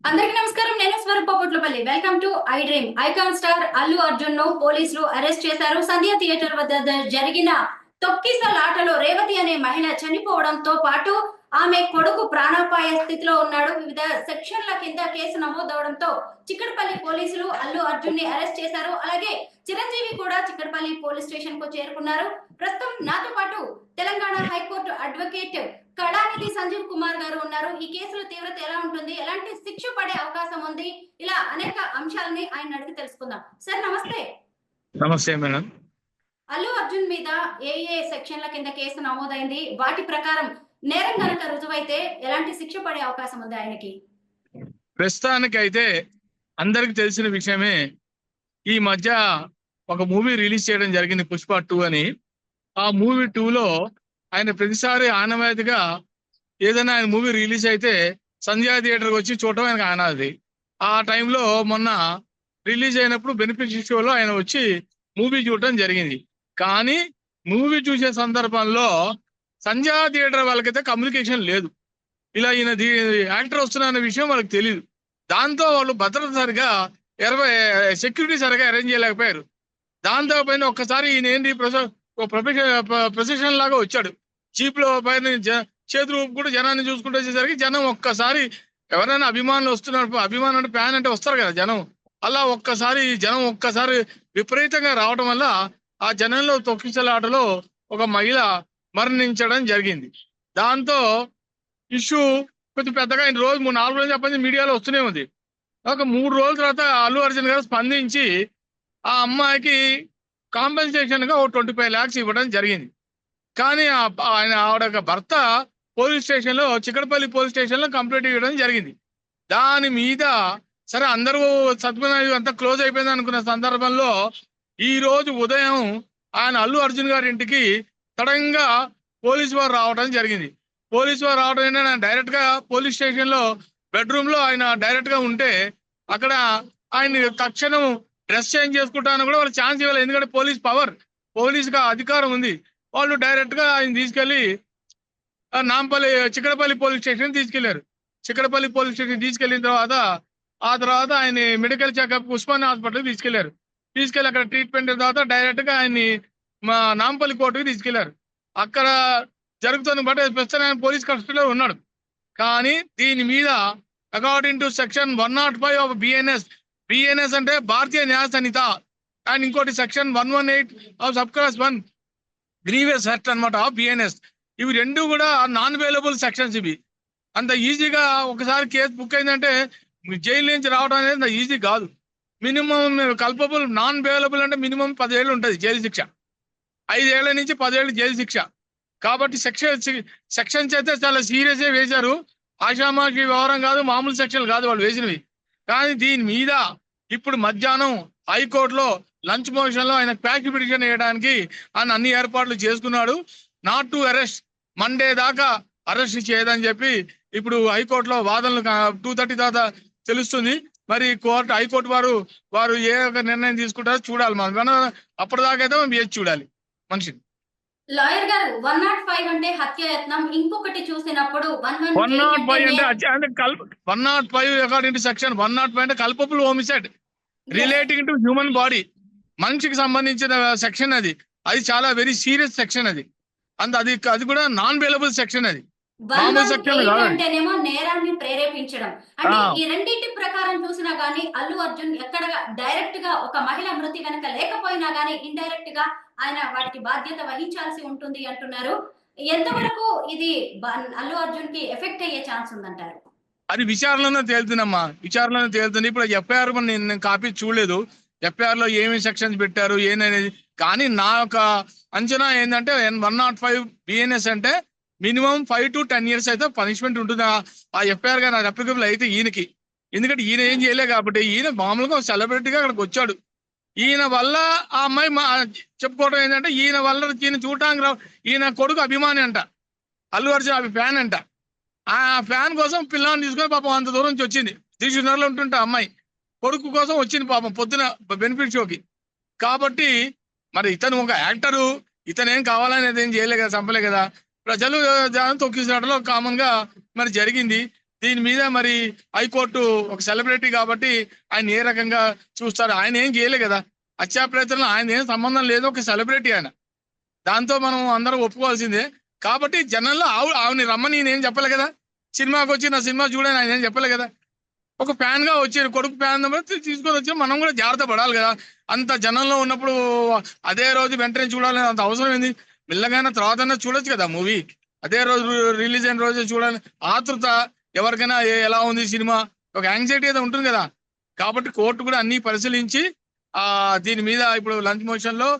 అందరికీ నమస్కారం. నేను Swarupa. Welcome to I dream. Icon star Allu Arjun ను పోలీసులు అరెస్ట్ చేశారు. సంధ్య థియేటర్ వద్ద జరిగిన తొక్కిసలాటలో రేవతి అనే మహిళ చనిపోవడంతో పాటు ఆమె కొడుకు ప్రాణాపాయ స్థితిలో ఉన్నాడు. వివిధ సెక్షన్ల కింద కేసు నమోదవడంతో చిక్కడపల్లి పోలీసులు అల్లు అర్జున్ ని అరెస్ట్ చేశారు. అలాగే చిరంజీవి కూడా చిక్కడపల్లి పోలీస్ స్టేషన్ కు చేరుకున్నారు. ప్రస్తుతం నాతో పాటు తెలంగాణ హైకోర్టు అడ్వకేట్ కళానిధి సంజీవ్ కుమార్ గారు ఉన్నారు. ఈ కేసుల తీవ్రత ఎలా ఉంటుంది, ఎలాంటి శిక్ష పడే అవకాశం ఉంది, ఇలా అనేక అంశాలని ఆయన అడిగి తెలుసుకుందాం. సార్ నమస్తే. నమస్తే మేడం. అల్లు అర్జున్ మీద ఏ సెక్షన్ల కింద కేసు నమోదైంది, వాటి ప్రకారం నేరం కనుక రుజువైతే ఎలాంటి శిక్ష పడే అవకాశం ఉంది ఆయనకి? ప్రస్తుతానికి అయితే అందరికి తెలిసిన విషయమే, ఈ మధ్య ఒక మూవీ రిలీజ్ చేయడం జరిగింది, పుష్ప 2 అని. ఆ మూవీ 2లో ఆయన ప్రతిసారి ఆనవాయితీగా ఏదైనా ఆయన మూవీ రిలీజ్ అయితే సంధ్యా థియేటర్కి వచ్చి చూడటం ఆయనకు ఆనవాయితీ. ఆ టైంలో మొన్న రిలీజ్ అయినప్పుడు బెనిఫిట్ షోలో ఆయన వచ్చి మూవీ చూడటం జరిగింది. కానీ మూవీ చూసే సందర్భంలో సంధ్యా థియేటర్ వాళ్ళకైతే కమ్యూనికేషన్ లేదు, ఇలా ఈయన యాక్టర్ వస్తున్న విషయం వాళ్ళకి తెలియదు. దాంతో వాళ్ళు భద్రత సరిగా సెక్యూరిటీ సరిగా అరేంజ్ చేయలేకపోయారు. దాంతో పైన ఒక్కసారి ఈయన ఏంటి ప్రొఫెషన్ లాగా వచ్చాడు. జీప్ లో పైన చేతులు కూడా జనాన్ని చూసుకుంటూ వచ్చేసరికి జనం ఒక్కసారి, ఎవరైనా అభిమానులు వస్తున్నారు, అభిమానం అంటే ఫ్యాన్ అంటే వస్తారు కదా జనం, అలా జనం ఒక్కసారి విపరీతంగా రావడం వల్ల ఆ జనంలో తొక్కిసలాటలో ఒక మహిళ మరణించడం జరిగింది. దాంతో ఇష్యూ కొంచెం పెద్దగా ఆయన రోజు 4 రోజులు చెప్పండి మీడియాలో వస్తూనే ఉంది. ఒక 3 రోజుల తర్వాత అల్లు అర్జున్ గారు స్పందించి ఆ అమ్మాయికి కాంపెన్సేషన్ గా 25 lakhs ఇవ్వడం జరిగింది. కానీ ఆవిడ భర్త పోలీస్ స్టేషన్ లో, చిక్కడపల్లి పోలీస్ స్టేషన్ లో కంప్లైంట్ ఇవ్వడం జరిగింది. దాని మీద సరే అందరూ సత్యనారాయణ అంతా క్లోజ్ అయిపోయింది అనుకున్న సందర్భంలో ఈ రోజు ఉదయం ఆయన అల్లు అర్జున్ గారి ఇంటికి సడన్గా పోలీసు వారు రావడం జరిగింది. పోలీసు వారు రావడం ఏంటంటే డైరెక్ట్ గా పోలీస్ స్టేషన్ లో బెడ్రూమ్ లో ఆయన డైరెక్ట్ గా ఉంటే అక్కడ ఆయన తక్షణం డ్రెస్ చేంజ్ చేసుకుంటాను కూడా వాళ్ళు ఛాన్స్ ఇవ్వాలి. ఎందుకంటే పోలీస్ గా అధికారం ఉంది. వాళ్ళు డైరెక్ట్ గా ఆయన తీసుకెళ్లి చిక్కడపల్లి పోలీస్ స్టేషన్ తీసుకెళ్లారు. చిక్కడపల్లి పోలీస్ స్టేషన్ తీసుకెళ్లిన తర్వాత ఆయన మెడికల్ చెకప్ ఉస్మానియా హాస్పిటల్ తీసుకెళ్లారు. తీసుకెళ్లి అక్కడ ట్రీట్మెంట్ తర్వాత డైరెక్ట్ గా ఆయన్ని మా నాంపల్లి కోర్టుకి తీసుకెళ్లారు. అక్కడ జరుగుతున్న బట్టి ప్రస్తుతం ఆయన పోలీస్ కస్టడీలో ఉన్నాడు. కానీ దీని మీద according to section 105 of BNS అంటే భారతీయ న్యాయ సంహిత, అండ్ ఇంకోటి section 118 of sub class 1 grievous act అనమాట ఆఫ్ బిఎన్ఎస్. ఇవి రెండు కూడా నాన్ అవైలబుల్ సెక్షన్స్. ఇవి అంత ఈజీగా ఒకసారి కేసు బుక్ అయిందంటే జైలు నుంచి రావడం అనేది అంత ఈజీ కాదు. మినిమం కల్పబుల్ నాన్ అవైలబుల్ అంటే మినిమం 10 ఏళ్ళు ఉంటుంది జైలు శిక్ష, 5 ఏళ్ల నుంచి 10 ఏళ్ళు జైలు శిక్ష. కాబట్టి సెక్షన్స్ అయితే చాలా సీరియస్ గా వేశారు. ఆషామాషి వ్యవహారం కాదు, మామూలు సెక్షన్లు కాదు వాళ్ళు వేసినవి. కానీ దీని మీద ఇప్పుడు మధ్యాహ్నం హైకోర్టులో లంచ్ మోషన్ లో ఆయన ప్యాక్ పిటిషన్ వేయడానికి ఆయన అన్ని ఏర్పాట్లు చేసుకున్నాడు. నాట్ టు అరెస్ట్, మండే దాకా అరెస్ట్ చేయదని చెప్పి ఇప్పుడు హైకోర్టులో వాదనలు 2:30 తర్వాత తెలుస్తుంది. మరి హైకోర్టు వారు ఏ ఒక నిర్ణయం తీసుకుంటారో చూడాలి. మనం అప్పటిదాకా అయితే మనం వేచి చూడాలి మనిషిని. లాయర్ గారు 105 అంటే హత్యాయత్నం, ఇంకొకటి చూసినప్పుడు 105 అంటే 105 అకార్డింగ్ టు సెక్షన్ 105 అంటే culpable homicide relating to human body, మనిషికి సంబంధించిన సెక్షన్. అది చాలా వెరీ సీరియస్ సెక్షన్. అది కూడా నాన్ అవైలబుల్ సెక్షన్. అది అంటేనేమో నేరాన్ని ప్రేరేపించడం. అంటే ఈ రెండింటి ప్రకారం చూసినా గానీ అల్లు అర్జున్ ఎక్కడ డైరెక్ట్ గా ఒక మహిళ మృతి కనుక లేకపోయినా గానీ ఇండైరెక్ట్ గా ఆయన వాటికి బాధ్యత వహించాల్సి ఉంటుంది అంటున్నారు. ఎంతవరకు ఇది అల్లు అర్జున్ కి ఎఫెక్ట్ అయ్యే ఛాన్స్ ఉందంటారు? అది విచారణలోనే తేలుతుందమ్మా, విచారణలోనే తేలుతుంది. ఇప్పుడు ఎఫ్ఐఆర్ నేను కాపీ చూడలేదు, ఎఫ్ఐఆర్ లో ఏమి సెక్షన్స్ పెట్టారు ఏననేది. కానీ నా యొక్క అంచనా ఏంటంటే 105 బిఎన్ఎస్ అంటే మినిమం 5 to 10 years అయితే పనిష్మెంట్ ఉంటుంది. ఆ ఎఫ్ఐఆర్ గా నాకు అప్లికబుల్ అయితే ఈయనకి, ఎందుకంటే ఈయన ఏం చేయలే కాబట్టి. ఈయన మామూలుగా సెలబ్రిటీగా అక్కడికి వచ్చాడు. ఈయన వల్ల ఆ అమ్మాయి చెప్పుకోవడం ఏంటంటే ఈయన చూడటానికి ఈయన కొడుకు అభిమాని అంట, అల్లు అర్జున్ ఫ్యాన్ అంట. ఆ ఫ్యాన్ కోసం పిల్లని తీసుకొని పాపం అంత దూరం నుంచి వచ్చింది. దిల్సుఖ్నగర్లో ఉంటుంటే అమ్మాయి కొడుకు కోసం వచ్చింది పాపం పొద్దున బెనిఫిట్ షోకి. కాబట్టి మరి ఇతను ఒక యాక్టరు, ఇతను ఏం కావాలనేది ఏం చేయలే కదా, చంపలే కదా. ప్రజలు తొక్కిసలాటలో కామన్ గా మరి జరిగింది. దీని మీద మరి హైకోర్టు ఒక సెలబ్రిటీ కాబట్టి ఆయన ఏ రకంగా చూస్తారు? ఆయన ఏం చేయలే కదా, హత్యా ప్రయత్నంలో ఆయన ఏం సంబంధం లేదు, ఒక సెలబ్రిటీ ఆయన. దాంతో మనం అందరం ఒప్పుకోవాల్సిందే. కాబట్టి జనంలో ఆవిని రమ్మని నేనేం చెప్పలే కదా, సినిమాకి వచ్చి నా సినిమా చూడని ఆయన ఏం చెప్పలే కదా. ఒక ఫ్యాన్ గా వచ్చారు, కొడుకు ఫ్యాన్ తీసుకొని వచ్చి మనం కూడా జాగ్రత్త పడాలి కదా. అంత జనంలో ఉన్నప్పుడు అదే రోజు వెంటనే చూడాలని అంత అవసరం ఏంది? మెల్లగానే తర్వాత చూడొచ్చు కదా మూవీ. అదే రోజు రిలీజ్ అయిన రోజు చూడాలి ఆతృత ఎవరికైనా ఎలా ఉంది సినిమా, ఒక యాంగ్జైటీ అయితే ఉంటుంది కదా. కాబట్టి కోర్టు కూడా అన్ని పరిశీలించి దీని మీద ఇప్పుడు లంచ్ మోషన్ లో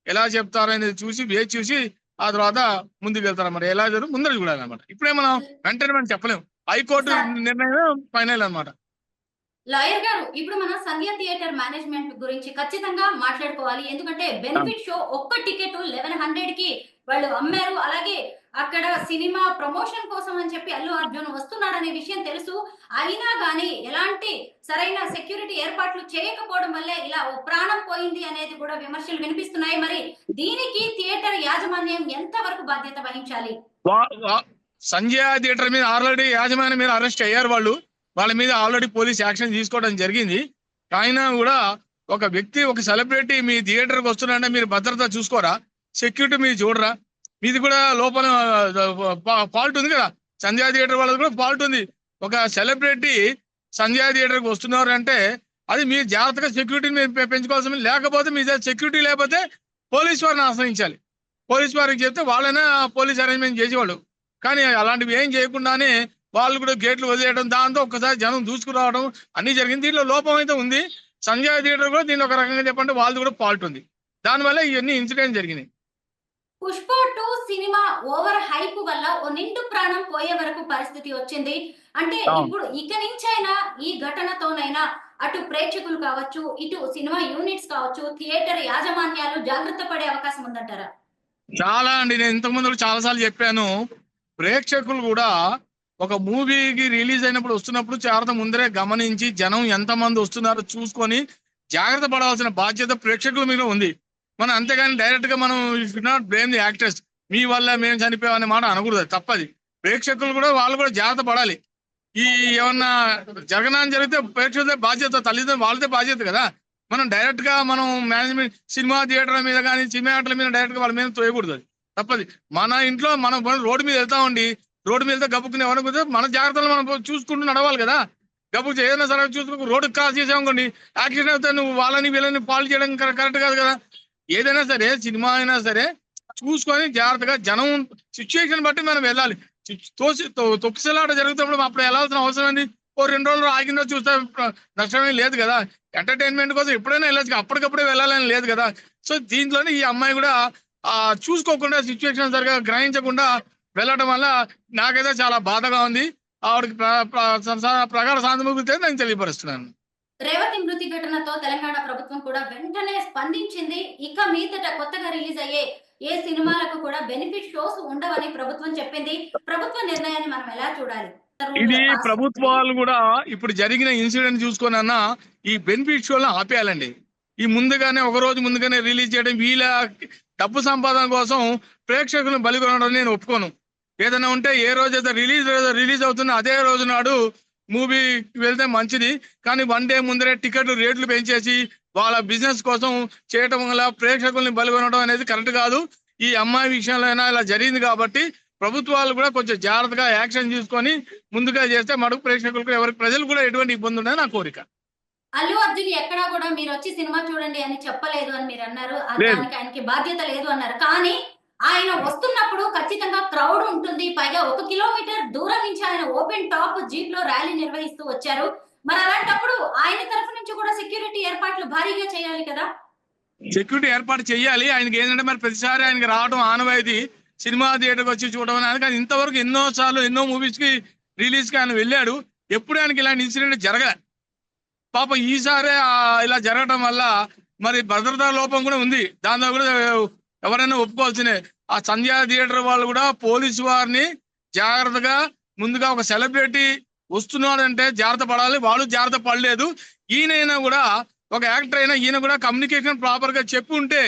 ఎలా చెప్తారో అనేది చూసి వేచి చూసి ఆ తర్వాత ముందుకు వెళ్తారు. మరి ఎలా జరుగుతుంది ముందర చూడాలన్నమాట. ఇప్పుడే మనం వెంటనే మనం చెప్పలేము, హైకోర్టు నిర్ణయం ఫైనల్ అన్నమాట. లాయర్ గారు, ఇప్పుడు మనం సంధ్య థియేటర్ మేనేజ్మెంట్ గురించి ఖచ్చితంగా మాట్లాడుకోవాలి. ఎందుకంటే బెనిఫిట్ షో ఒక్క టికెట్ 1100 కి వాళ్ళు అమ్మారు. అలాగే అక్కడ సినిమా ప్రమోషన్ కోసం అని చెప్పి అల్లు అర్జున్ వస్తున్నాడనే విషయం తెలుసు. అయినా గానీ ఎలాంటి సరైన సెక్యూరిటీ ఏర్పాట్లు చేయకపోవడం వల్లే ఇలా ఓ ప్రాణం పోయింది అనేది కూడా విమర్శలు వినిపిస్తున్నాయి. మరి దీనికి థియేటర్ యాజమాన్యం ఎంత వరకు బాధ్యత వహించాలి? సంజయ్ థియేటర్ మీద ఆల్రెడీ యాజమాన్యం మీద అరెస్ట్ అయ్యారు వాళ్ళు. వాళ్ళ మీద ఆల్రెడీ పోలీస్ యాక్షన్ తీసుకోవడం జరిగింది. అయినా కూడా ఒక వ్యక్తి, ఒక సెలబ్రిటీ మీ థియేటర్కి వస్తున్నారంటే మీరు భద్రత చూసుకోరా? సెక్యూరిటీ మీరు చూడరా? మీది కూడా లోపల ఫాల్ట్ ఉంది కదా. సంధ్యా థియేటర్ వాళ్ళది కూడా ఫాల్ట్ ఉంది. ఒక సెలబ్రిటీ సంధ్యా థియేటర్కి వస్తున్నారు అంటే అది మీరు జాగ్రత్తగా సెక్యూరిటీని మీరు పెంచుకోవాల్సింది. లేకపోతే మీ సెక్యూరిటీ లేకపోతే పోలీస్ వారిని ఆశ్రయించాలి. పోలీస్ వారికి చెప్తే వాళ్ళైనా పోలీస్ అరేంజ్మెంట్ చేసేవాళ్ళు. కానీ అలాంటివి ఏం చేయకుండానే వాళ్ళు కూడా గేట్లు వదిలేయడం, దాంతో ఒక్కసారి జనం దూసుకురావడం అన్ని జరిగింది. దీంట్లో లోపం అయితే ఉంది. సంజయ్ థియేటర్ కూడా దీని ఒక రకంగా చెప్పంటే వాళ్ళది కూడా ఫాల్ట్ ఉంది. దానివల్ల ఇవన్నీ ఇన్సిడెంట్ జరిగినాయి. పుష్ప 2 సినిమా ఓవర్ హైప్ వల్ల ఓ నిండు ప్రాణం పోయే వరకు పరిస్థితి వచ్చింది. అంటే ఇప్పుడు ఇక నుంచైనా ఈ ఘటనతోనైనా అటు ప్రేక్షకులు కావచ్చు, ఇటు సినిమా యూనిట్స్ కావచ్చు, థియేటర్ యాజమాన్యాలు జాగ్రత్త పడే అవకాశం ఉందంటారా? చాలా అండి. నేను ఇంతకు ముందు చాలా సార్లు చెప్పాను, ప్రేక్షకులు కూడా ఒక మూవీకి రిలీజ్ అయినప్పుడు వస్తున్నప్పుడు చాలా ముందరే గమనించి జనం ఎంతమంది వస్తున్నారో చూసుకొని జాగ్రత్త పడాల్సిన బాధ్యత ప్రేక్షకుల మీద ఉంది. మనం అంతేగాని డైరెక్ట్ గా మనం should not blame the actors. మీ వల్ల మేము చనిపోయామనే మాట అనకూడదు, తప్పది. ప్రేక్షకులు కూడా వాళ్ళు కూడా జాగ్రత్త పడాలి. ఈ ఏమన్నా జరగనాన్ని జరిగితే ప్రేక్షకులదే బాధ్యత, తల్లిదండ్రులు వాళ్ళదే బాధ్యత కదా. మనం డైరెక్ట్ గా మనం మేనేజ్మెంట్ సినిమా థియేటర్ల మీద కానీ సినిమా యాక్టర్ల మీద డైరెక్ట్ గా వాళ్ళ మీద తోయకూడదు, అది తప్పది. మన ఇంట్లో మనం రోడ్డు మీద వెళ్తామండి, రోడ్డు మీద గబుక్కునే ఎవరికి మన జాగ్రత్తలు మనం చూసుకుంటూ నడవాలి కదా. గబుక్ ఏదైనా సరే చూసుకుని రోడ్డు క్రాస్ చేసామనుకోండి, యాక్సిడెంట్ అవుతా నువ్వు వాళ్ళని వీళ్ళని పాలు చేయడం కరెక్ట్ కాదు కదా. ఏదైనా సరే సినిమా అయినా సరే చూసుకొని జాగ్రత్తగా జనం సిచ్యువేషన్ బట్టి మనం వెళ్ళాలి. తొక్కిసలాట జరుగుతున్నప్పుడు అప్పుడు వెళ్ళాల్సిన అవసరం ఏంటి? ఓ 2 రోజులు ఆగిన చూస్తే నష్టమే లేదు కదా. ఎంటర్టైన్మెంట్ కోసం ఎప్పుడైనా వెళ్ళచ్చు, అప్పటికప్పుడే వెళ్ళాలని లేదు కదా. సో దీంట్లోనే ఈ అమ్మాయి కూడా చూసుకోకుండా సిచ్యువేషన్ సరిగా గ్రహించకుండా వెళ్ళడం వల్ల నాకైతే చాలా బాధగా ఉంది. ఆవిడకి ప్రగాఢ సానుభూతి నేను తెలియపరుస్తున్నాను. రేవతి మృతి ఘటనతో తెలంగాణ ప్రభుత్వం కూడా వెంటనే స్పందించింది. ఇక మీదట కొత్తగా రిలీజ్ అయ్యే ఏ సినిమాలకు కూడా బెనిఫిట్ షోస్ ఉండవని ప్రభుత్వం చెప్పింది. ప్రభుత్వ నిర్ణయాన్ని మనం ఎలా చూడాలి? ఇది ప్రభుత్వాలు కూడా ఇప్పుడు జరిగిన ఇన్సిడెంట్ చూసుకొని ఈ బెనిఫిట్ షోలను ఆపేయాలండి. ఈ ముందుగానే ఒక రోజు ముందుగానే రిలీజ్ చేయడం, వీళ్ళ డబ్బు సంపాదన కోసం ప్రేక్షకులను బలిగొనడం నేను ఒప్పుకోను. ఏదైనా ఉంటే ఏ రోజైతే రిలీజ్ అవుతుందో అదే రోజు నాడు మూవీకి వెళ్తే మంచిది. కానీ 1 డే ముందరే టికెట్లు రేట్లు పెంచేసి వాళ్ళ బిజినెస్ కోసం చేయటం వల్ల ప్రేక్షకుల్ని బలిగొనడం అనేది కరెక్ట్ కాదు. ఈ అమ్మాయి విషయంలో అయినా ఇలా జరిగింది కాబట్టి ప్రభుత్వాలు కూడా కొంచెం జాగ్రత్తగా యాక్షన్ తీసుకొని ముందుగా చేస్తే మడుగు ప్రేక్షకులకు ఎవరికి ప్రజలు కూడా ఎటువంటి ఇబ్బంది ఉండదని నా కోరిక. అల్లు అర్జున్ ఎక్కడా కూడా మీరు వచ్చి సినిమా చూడండి అని చెప్పలేదు అని మీరు అన్నారు. దానికి ఆయనకి బాధ్యత లేదు అన్నారు. కానీ ఆయన వస్తున్నప్పుడు ఖచ్చితంగా క్రౌడ్ ఉంటుంది. పైగా 1 కిలోమీటర్ దూరం నుంచి ఆయన ఓపెన్ టాప్ జీప్ లో ర్యాలీ నిర్వహిస్తూ వచ్చారు. మరి అలాంటప్పుడు ఆయన తరఫు నుంచి కూడా సెక్యూరిటీ ఏర్పాట్లు భారీగా చేయాలి కదా. సెక్యూరిటీ ఏర్పాటు చేయాలి. ఆయనకి ఏంటంటే మరి ప్రతిసారి ఆయనకి రావడం ఆనవాయితీ, సినిమా థియేటర్కి వచ్చి చూడడం అనేది. ఇంతవరకు ఎన్నోసార్లు ఎన్నో మూవీస్ కి రిలీజ్ కి ఆయన వెళ్ళాడు. ఎప్పుడు ఆయనకి ఇలాంటి ఇన్సిడెంట్ జరగలే. పాపం ఈసారి ఇలా జరగడం వల్ల మరి భద్రతా లోపం కూడా ఉంది. దాంతో కూడా ఎవరైనా ఒప్పుకోవాల్సిందే. ఆ సంధ్యా థియేటర్ వాళ్ళు కూడా పోలీసు వారిని జాగ్రత్తగా ముందుగా ఒక సెలబ్రిటీ వస్తున్నాడంటే జాగ్రత్త పడాలి. వాళ్ళు జాగ్రత్త పడలేదు. ఈయనైనా కూడా ఒక యాక్టర్ అయినా ఈయన కూడా కమ్యూనికేషన్ ప్రాపర్ గా చెప్పి ఉంటే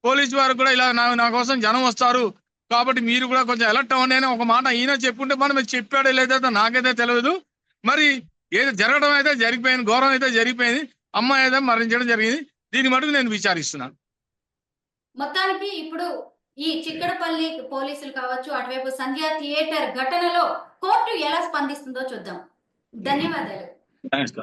పోలీసు వారు కూడా ఇలా నా కోసం జనం వస్తారు కాబట్టి మీరు కూడా కొంచెం అలర్ట్ అవ్వండి అని ఒక మాట ఈయన చెప్పుంటే మనం చెప్పాడో లేదో నాకైతే తెలియదు. మరి ఏదో జరగడం అయితే జరిగిపోయింది, ఘోరం అయితే జరిగిపోయింది, అమ్మాయి అయితే మరణించడం జరిగింది. దీని మటుకు నేను విచారిస్తున్నాను. మొత్తానికి ఇప్పుడు ఈ చిక్కడపల్లి పోలీసులు కావచ్చు, అటువైపు సంధ్యా థియేటర్ ఘటనలో కోర్టు ఎలా స్పందిస్తుందో చూద్దాం. ధన్యవాదాలు. థాంక్స్.